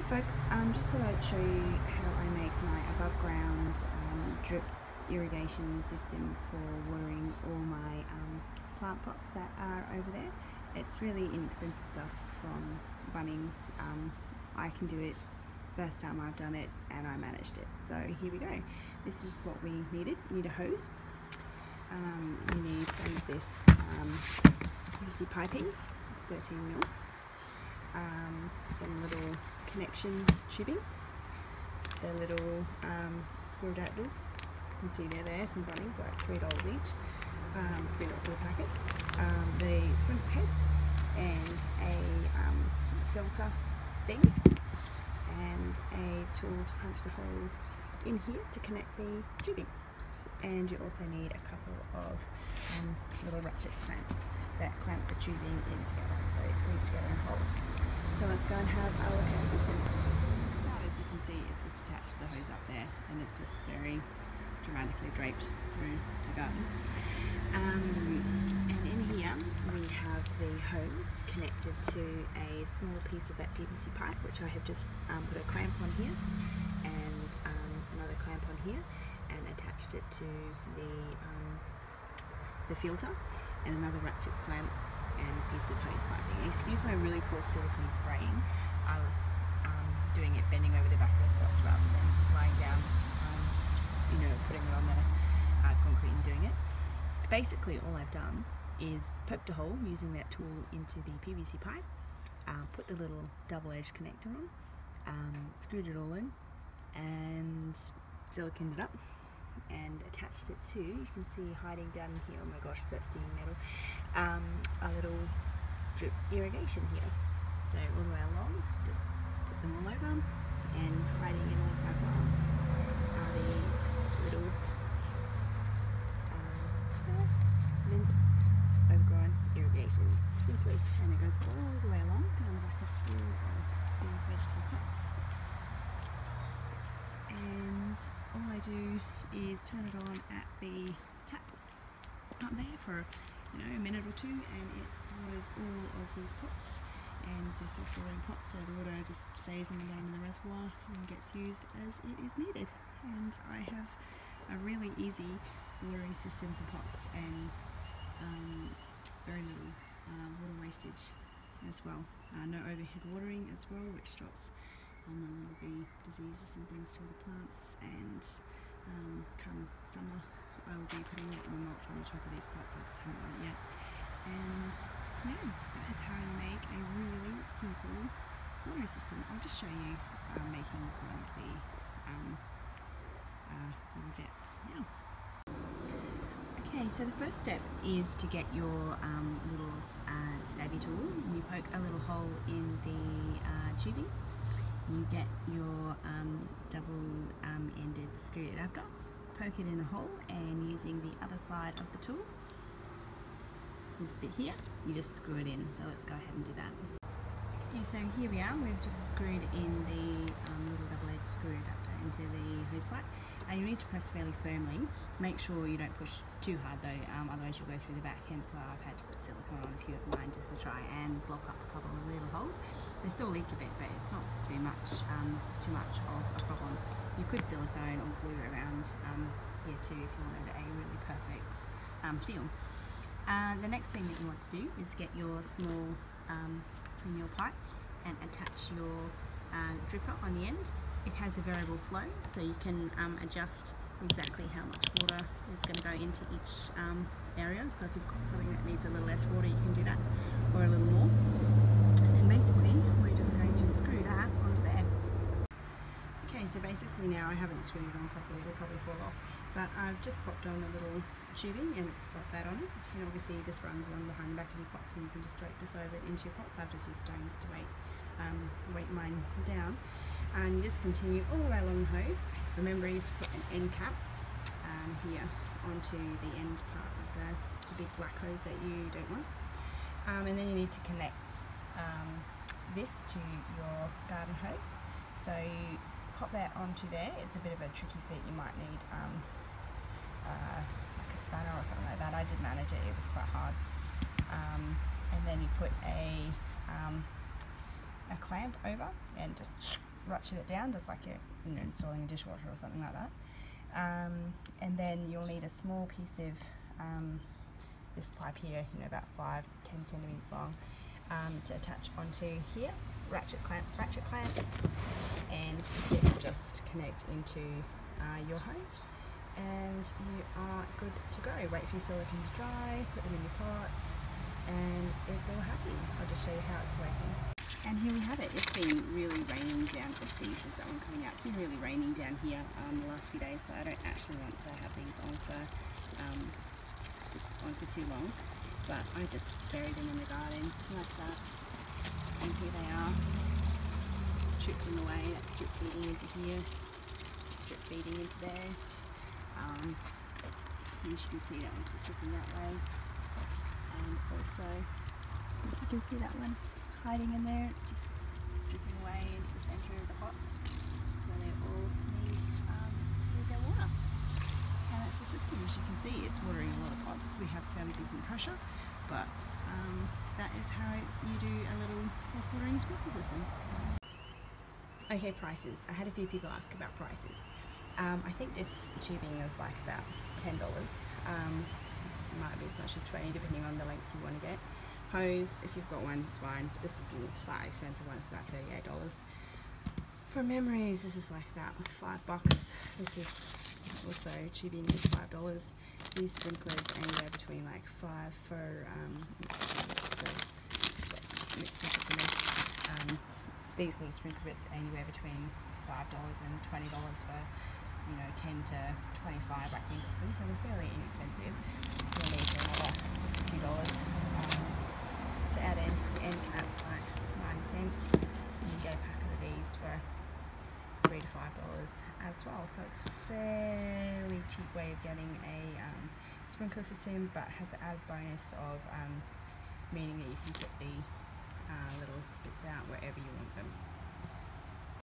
Hi folks, just thought I'd show you how I make my above ground drip irrigation system for watering all my plant pots that are over there. It's really inexpensive stuff from Bunnings. I can do it first time I've done it and I managed it. So here we go. This is what we needed. You need a hose. You need some of this PVC piping. It's 13mm. Some little connection tubing, the little screw adapters, you can see they're there from Bunnings, like $3 each, $3 for the packet, the sprinkler heads, and a filter thing, and a tool to punch the holes in here to connect the tubing. And you also need a couple of little ratchet clamps that clamp the tubing in together, so they squeeze together and hold. So let's go and have a look at the system. So as you can see, it's just attached to the hose up there, and it's just very dramatically draped through the garden. And in here we have the hose connected to a small piece of that PVC pipe, which I have just put a clamp on here, and another clamp on here, and attached it to the filter, and another ratchet clamp and a piece of hose piping. Excuse my really poor silicone spraying. I was doing it bending over the back of the pots rather than lying down, putting it on the concrete and doing it. Basically all I've done is poked a hole using that tool into the PVC pipe, put the little double-edged connector on, screwed it all in, and siliconed it up, and attached it to, you can see hiding down here, oh my gosh, that's steaming metal, a little drip irrigation here. So all the way along, just put them all over, and hiding in all of my plants are these little mint overgrown irrigation sprinklers, and it goes all the way along down the back of all of these vegetable pots. And all I do is turn it on at the tap up there for a minute or two, and it waters all of these pots, and they're soft watering pots, so the water just stays in the bottom of the reservoir and gets used as it is needed. And I have a really easy watering system for pots, and very little water wastage as well. No overhead watering as well, which stops a lot of the diseases and things to the plants. And come summer, I will be putting a lot more mulch on the top of these pots. I just haven't done it yet. And yeah, that is how you make a really simple water system. I'll just show you making one of the little jets now. Okay, so the first step is to get your little stabby tool. You poke a little hole in the tubing. You get your double-ended screw adapter, poke it in the hole, and using the other side of the tool, this bit here, you just screw it in. So let's go ahead and do that. Okay, so here we are. We've just screwed in the little double-edged screw adapter into the hose pipe. You need to press fairly firmly. Make sure you don't push too hard though, otherwise you'll go through the back, hence why I've had to put silicone on a few of mine just to try and block up a couple of little holes. They still leak a bit, but it's not too much of a problem. You could silicone or glue around here too if you wanted a really perfect seal. The next thing that you want to do is get your small frenule pipe and attach your dripper on the end. It has a variable flow, so you can adjust exactly how much water is going to go into each area. So if you've got something that needs a little less water, you can do that, or a little more. And then basically, we're just going to screw that onto there. Okay, so basically now I haven't screwed it on properly, it'll probably fall off, but I've just popped on the little tubing and it's got that on it. And obviously this runs along behind the back of your pots, and you can just drape this over into your pots. I've just used stones to weight mine down. And you just continue all the way along the hose, remembering to put an end cap here onto the end part of the big black hose that you don't want. And then you need to connect this to your garden hose. So you pop that onto there. It's a bit of a tricky fit. You might need like a spanner or something like that. I did manage it, it was quite hard. And then you put a clamp over and just ratchet it down, just like you're installing a dishwasher or something like that. And then you'll need a small piece of this pipe here, about 5-10 centimeters long, to attach onto here. Ratchet clamp, and it will just connect into your hose, and you are good to go. Wait for your silicone to dry, put them in your pots, and it's all happy. I'll just show you how it's working. And here we have it. It's been really raining down. Let's see, there's that one coming out. It's been really raining down here the last few days, so I don't actually want to have these on for too long. But I just buried them in the garden like that. And here they are, stripped them away. That's drip feeding into here, drip feeding into there. As you can see, that one's just dripping that way. And also, you can see that one hiding in there. It's just dripping away into the centre of the pots where they all need their water. And that's the system. As you can see, it's watering a lot of pots. We have fairly decent pressure, but that is how you do a little self-watering sprinkler system. Okay, prices. I had a few people ask about prices. I think this tubing is like about $10. Might be as much as 20 depending on the length you want to get. Hose, if you've got one, it's fine. But this is a slightly expensive one. It's about $38. From memories, this is like about $5. This is also tubing is $5. These sprinklers anywhere between like $5 for these little sprinkler bits anywhere between $5 and $20 for 10 to 25 I think of them, so they're fairly inexpensive. You'll need another just a few dollars to add in. The end cap's like 90 cents. You can get a pack of these for $3 to $5 as well, so it's a fairly cheap way of getting a sprinkler system, but has the added bonus of meaning that you can put the little bits out wherever you want them.